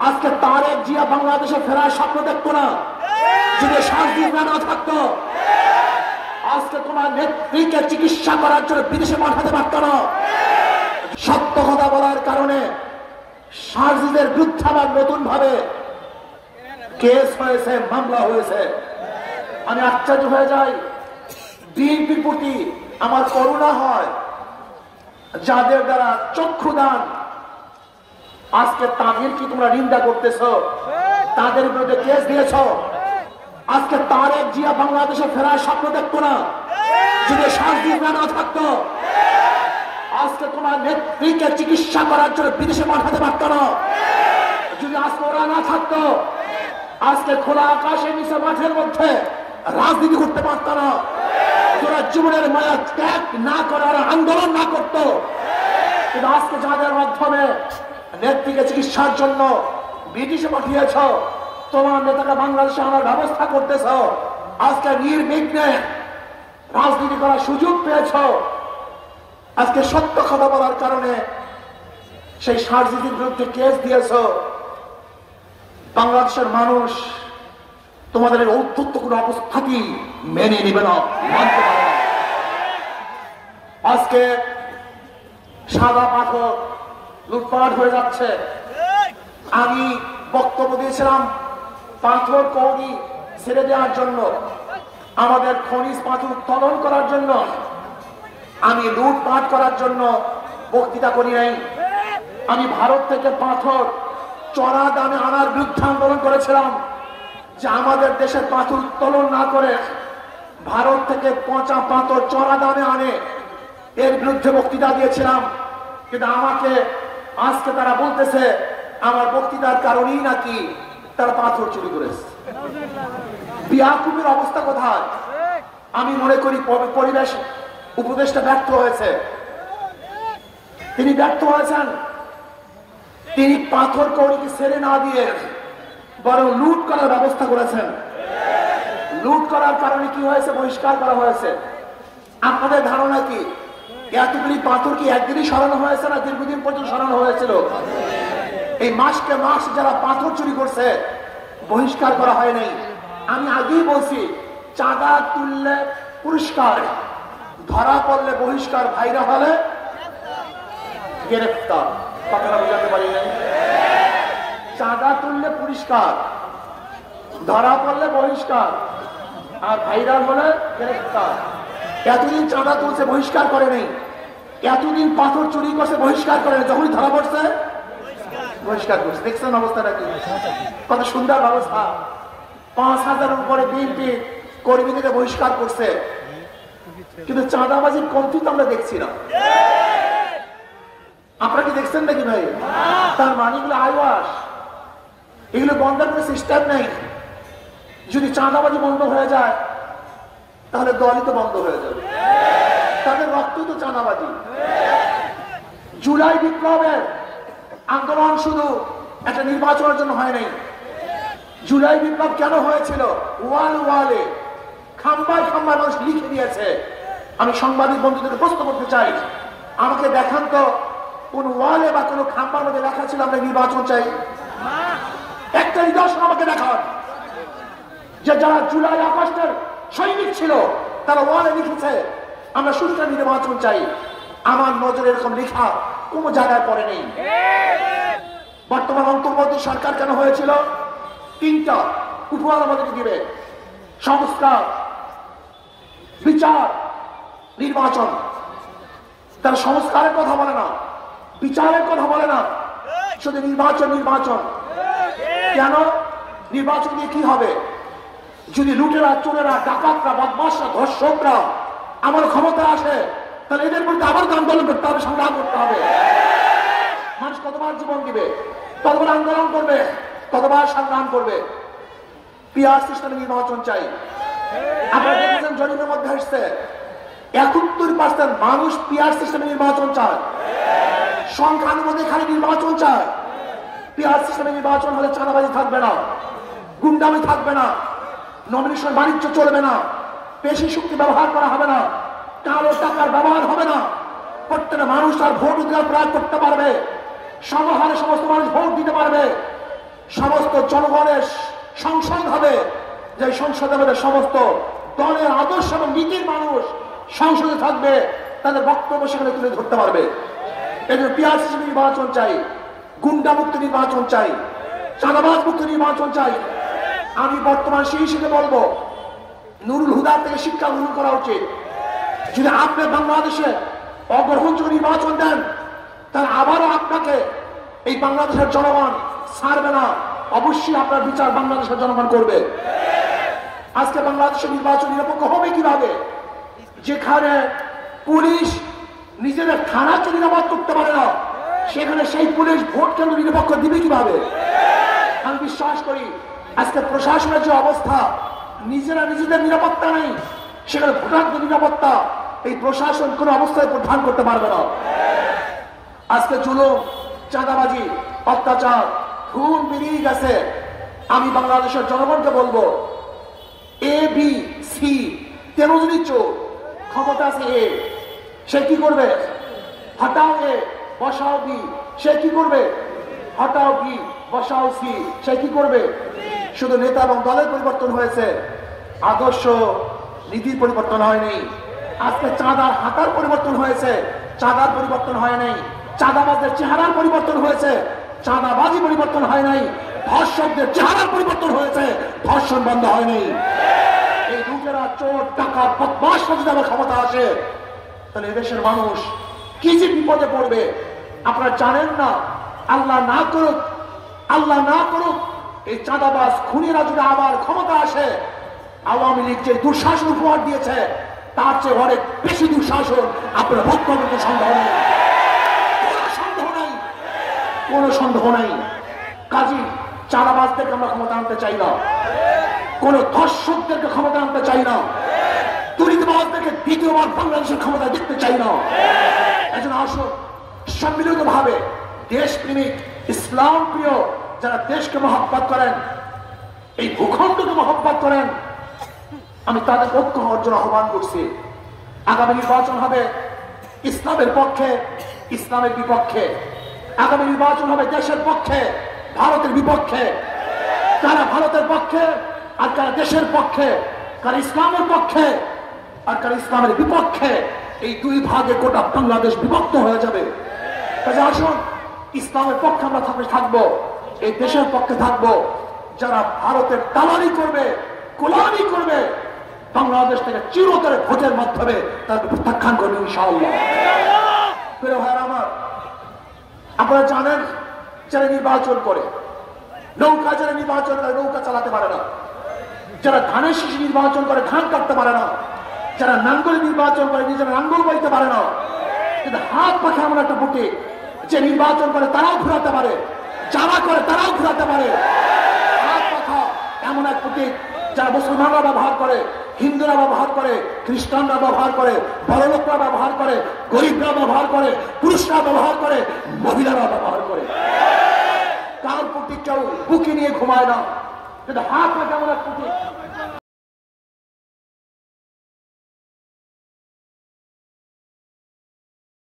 আজকে তারেক জিয়া বাংলাদেশে ফেরার স্বপ্ন দেখতো না যদি শান্তি না থাকতো। আজকে তোমার নেত্রীকে চিকিৎসা করার জন্য বিদেশে পাঠাতে পারত না। সত্য কথা বলার কারণে সার্জিদের বিরুদ্ধে আবার নতুন ভাবে কেস হয়েছে, মামলা হয়েছে। আমি আশ্চর্য হয়ে যাই। বিএনপির প্রতি আমার করুণা হয়, যাদের দ্বারা চক্ষুদান আজকে তাদের কি তোমরা নিন্দা করতেছ, তাদের বিরুদ্ধে কেস দিয়েছ। আজকে তারেক জিয়া বাংলাদেশে ফেরার স্বপ্ন দেখতো না যদি শান্তি না থাকতো। আজকে তোমার নেত্রীকে চিকিৎসা করার জন্য বিদেশে পাঠাতে পারত না যদি আজকে ওরা না থাকতো। আজকে খোলা আকাশের নিচে মাঠের মধ্যে রাজনীতি করতে পারত না। তোরা জীবনের মায়া ত্যাগ না করার আন্দোলন না করতো। কিন্তু আজকে যাদের মাধ্যমে নেত্রীকে চিকিৎসার জন্য ব্রিটিশে পাঠিয়েছ, তোমার নেতাকে বাংলাদেশে আনার ব্যবস্থা করতেছ, আজকে নির্বিঘ্নে রাজনীতি করার সুযোগ পেয়েছ। আজকে সত্য কথা বলার কারণে সেই সার্জিদের বিরুদ্ধে কেস দিয়েছ। বাংলাদেশের মানুষ তোমাদের এই ঔদ্ধত্য কোনো অবস্থাতেই মেনে নেবে না, মানতে পারে না। আজকে সাদা পাথর লুটপাট হয়ে যাচ্ছে। আমি বক্তব্য দিয়েছিলাম পাথর কৌড়ি ছেড়ে দেওয়ার জন্য, আমাদের খনিজ পাথর উত্তোলন করার জন্য। আমি লুটপাট করার জন্য বক্তৃতা করি নাই। আমি ভারত থেকে পাথর চড়া দামে আনার বিরুদ্ধে আন্দোলন করেছিলাম, যে আমাদের দেশের পাথর উত্তোলন না করে ভারত থেকে পচা পাথর চড়া দামে আনে, এর বিরুদ্ধে বক্তৃতা দিয়েছিলাম। কিন্তু আমাকে আজকে তারা বলতেছে আমার বক্তৃতার কারণেই নাকি তারা পাথর চুরি করেছে। বিয়াকুবের অবস্থা কোথায়? আমি মনে করি পরিবেশ উপদেষ্টা ব্যর্থ হয়েছে। তিনি ব্যর্থ হয়েছেন। তিনি পাথর কৌড়িকে ছেড়ে না দিয়ে বরং লুট করার ব্যবস্থা করেছেন। লুট করার কারণে কি হয়েছে? বহিষ্কার করা হয়েছে। আপনাদের ধারণা কি এতগুলি পাথর কি একদিনই সরানো হয়েছে না দীর্ঘদিন পর্যন্ত সরানো হয়েছিল? এই মাসকে মাস যারা পাথর চুরি করছে বহিষ্কার করা হয় নাই। আমি আগেই বলছি, চাঁদা তুললে পুরস্কার, ধরা পড়লে বহিষ্কার, ভাইরা হলে গ্রেফতার। কথাটা বুঝাতে পারি নাই? চাঁদা তুললে পুরস্কার, ধরা পড়লে বহিষ্কার, আর ভাইরাল হলে গ্রেফতার। এতদিন চাঁদা তুলছে বহিষ্কার করে নেই, এতদিন পাথর চুরি করছে বহিষ্কার করে নেই, যখনই ধরা পড়ছে বহিষ্কার করছে। দেখছেন অবস্থাটা কি? কত সুন্দর ব্যবস্থা। ৫,০০০ উপরে বিএনপি কর্মীদের বহিষ্কার করছে, কিন্তু চাঁদাবাজির কমতি তো আমরা দেখছি না। আপনারা কি দেখছেন নাকি ভাই? তার মানে এগুলো আইওয়াস, এগুলো বন্ধের কোনো সিস্টেম নেই। যদি চাঁদাবাজি বন্ধ হয়ে যায় তাহলে দলই তো বন্ধ হয়ে যাবে। তাদের রক্তই তো চাঁদাবাজি। জুলাই বিপ্লবের আন্দোলন শুধু একটা নির্বাচনের জন্য হয় নাই। জুলাই বিপ্লব কেন হয়েছিল? ওয়াল ওয়ালে, খাম্বায় খাম্বায় মানুষ লিখে দিয়েছে। আমি সাংবাদিক বন্ধুদেরকে প্রশ্ন করতে চাই, আমাকে দেখান তো কোন ওয়ালে বা কোন খাম্বার মধ্যে লেখা ছিল আমরা নির্বাচন চাই? একটা নিদর্শন আমাকে দেখান যে যারা জুলাই আগস্টের সৈনিক ছিল তারা ওয়ালে লিখেছে আমরা সুষ্ঠু নির্বাচন চাই। আমার নজরে এরকম লেখা কোন জায়গায় পড়ে নেই। বর্তমান অন্তর্বর্তী সরকার কেন হয়েছিল? তিনটা উপহার আমাদেরকে দিবে: সংস্কার, বিচার, নির্বাচন। তারা সংস্কারের কথা বলে না, বিচারের কথা বলে না, শুধু নির্বাচন নির্বাচন। কেন? নির্বাচন দিয়ে কি হবে? যদি লুটেরা, চোরেরা, ডাকাতরা, বদমাশরা, ধর্ষকরা আমার ক্ষমতা আসে, তাহলে এদের বিরুদ্ধে আবার আন্দোলন করতে হবে, সংগ্রাম করতে হবে। মানুষ কতবার জীবন দিবে, কতবার আন্দোলন করবে, কতবার সংগ্রাম করবে। পিআর সিস্টেমে নির্বাচন চাই। আপনারা দেখেছেন জরিপের মধ্যে আসছে ৭১% মানুষ পিআর সিস্টেমে নির্বাচন চায়। সংখ্যানুপাতে খালি নির্বাচন চায়। পিআর সিস্টেমে নির্বাচন হলে চাঁদাবাজি থাকবে না, গুন্ডামি থাকবে না, নমিনেশন বাণিজ্য চলবে না, পেশি শক্তি ব্যবহার করা হবে না, কালো টাকার ব্যবহার হবে না। প্রত্যেকটা মানুষ তার ভোট অধিকার প্রয়োগ করতে পারবে, সমহারে সমস্ত মানুষ ভোট দিতে পারবে। একমাত্র জনগণের সংসদ হবে, যে সংসদের মধ্যে সমস্ত দলের আদর্শ এবং নীতির মানুষ সংসদে থাকবে, তাদের বক্তব্য সেখানে তুলে ধরতে পারবে। এই জন্য পিয়াসী নির্বাচন চাই, গুন্ডা মুক্ত নির্বাচন চাই, চাঁদাবাজ মুক্ত নির্বাচন চাই। আমি বর্তমান সেই হিসেবে বলবো, নুরুল হুদার থেকে শিক্ষা গ্রহণ করা উচিত। যদি আপনি বাংলাদেশে অগ্রহণযোগ্য নির্বাচন দেন, তাহলে আবারও আপনাকে এই বাংলাদেশের জনগণ ছাড়বে না। অবশ্যই আপনার বিচার বাংলাদেশের জনগণ করবে। আজকে বাংলাদেশের নির্বাচন নিরপেক্ষ হবে কিভাবে, যেখানে পুলিশ নিজেদের থানাকে নিরাপদ করতে পারে না, সেখানে সেই পুলিশ ভোট কেন্দ্র নিরপেক্ষ দিবে কিভাবে? আমি বিশ্বাস করি আজকে প্রশাসনের যে অবস্থা, নিজেরা নিজেদের নিরাপত্তা নেই, সেখানে ভোটারদের নিরাপত্তা এই প্রশাসন কোন অবস্থায় প্রদান করতে পারবে না। আজকে জুলুম, চাঁদাবাজি, অত্যাচার, খুন বেরিয়ে গেছে। আমি বাংলাদেশের জনগণকে বলবো, এ বি সি 13 জনই চোর, ক্ষমতা আছে এ, সে কি করবে? হটাও এ বসাও বি, সে কি করবে? হটাও বি বসাও সি, সে কি করবে? শুধু নেতা এবং দলের পরিবর্তন হয়েছে, আদর্শ নীতির পরিবর্তন হয়নি। আজকে চাঁদার হাতার পরিবর্তন হয়েছে, চাঁদার পরিবর্তন হয় নাই। চাঁদাবাজদের চেহারার পরিবর্তন হয়েছে, চাঁদাবাজি পরিবর্তন হয় নাই। ধর্ষকদের চেহারার পরিবর্তন হয়েছে, ধর্ষণ বন্ধ হয়নি। এই লুটেরা, চোর, ডাকাত, বদমাশ যদি আমার ক্ষমতা আসে, তাহলে এদেশের মানুষ কি যে বিপদে পড়বে আপনারা জানেন না। আল্লাহ না করুক, আল্লাহ না করুক, এই চাঁদাবাজ খুনিরা যদি আবার ক্ষমতা আসে, আওয়ামী লীগ যে দুঃশাসন উপহার দিয়েছে, তার চেয়ে অনেক বেশি দুঃশাসন আপনারা ভোগ করবেন। সন্দেহ নেই, কোনো সন্দেহ নেই, কোনো সন্দেহ নেই। কাজী চাঁদাবাজদেরকে আমরা ক্ষমতা আনতে চাই না, কোন ধর্ষকদেরকে ক্ষমতা আনতে চাই না, দুর্নীতিবাজদেরকে দ্বিতীয়বার বাংলাদেশের ক্ষমতা দেখতে চাই না। এজন্য আসুন সম্মিলিত ভাবে দেশপ্রেমিক, ইসলাম প্রিয় যারা দেশকে মহব্বত করেন, এই ভূখণ্ডকে মহব্বত করেন, আমি তাদের ঐক্য হওয়ার জন্য আহ্বান করছি। আগামী নির্বাচন হবে ইসলামের পক্ষে, ইসলামের বিপক্ষে। আগামী নির্বাচন হবে দেশের পক্ষে, ভারতের বিপক্ষে। কারা ভারতের পক্ষে আর কারা দেশের পক্ষে, কারা ইসলামের পক্ষে আর কারা ইসলামের বিপক্ষে, এই দুই ভাগে গোটা বাংলাদেশ বিভক্ত হয়ে যাবে। কাজে আসুন ইসলামের পক্ষে আমরা থাকবো, এই দেশের পক্ষে থাকবো। যারা ভারতের দালালি করবে, গোলামি করবে, বাংলাদেশ থেকে চিরতরে ভোটের মাধ্যমে তাদের প্রত্যাখ্যান করবে ইনশাআল্লাহ। প্রিয় ভাইরা আমার, আপনারা জানেন যারা নির্বাচন করে, নৌকা যারা নির্বাচন করে নৌকা চালাতে পারে না, যারা ধানের শীষ নির্বাচন করে ধান কাটতে পারে না, যারা নাঙ্গল নির্বাচন করে নিজেরা নাঙ্গল বাইতে পারে না, কিন্তু হাত পাখা এমন একটা বুকে যে নির্বাচন করে তারাও ঘুরাতে পারে, যারা করে তারাও ঘুরাতে পারে। হাত পাখা এমন এক প্রতীক যারা মুসলমানরা ব্যবহার করে, হিন্দুরা ব্যবহার করে, খ্রিস্টানরা ব্যবহার করে, বড়লোকরা ব্যবহার করে, গরিবরা ব্যবহার করে, পুরুষরা ব্যবহার করে, মহিলারা ব্যবহার করে। কার প্রতীক কেউ বুকে নিয়ে ঘুমায় না, কিন্তু হাত পাখা এমন এক প্রতীক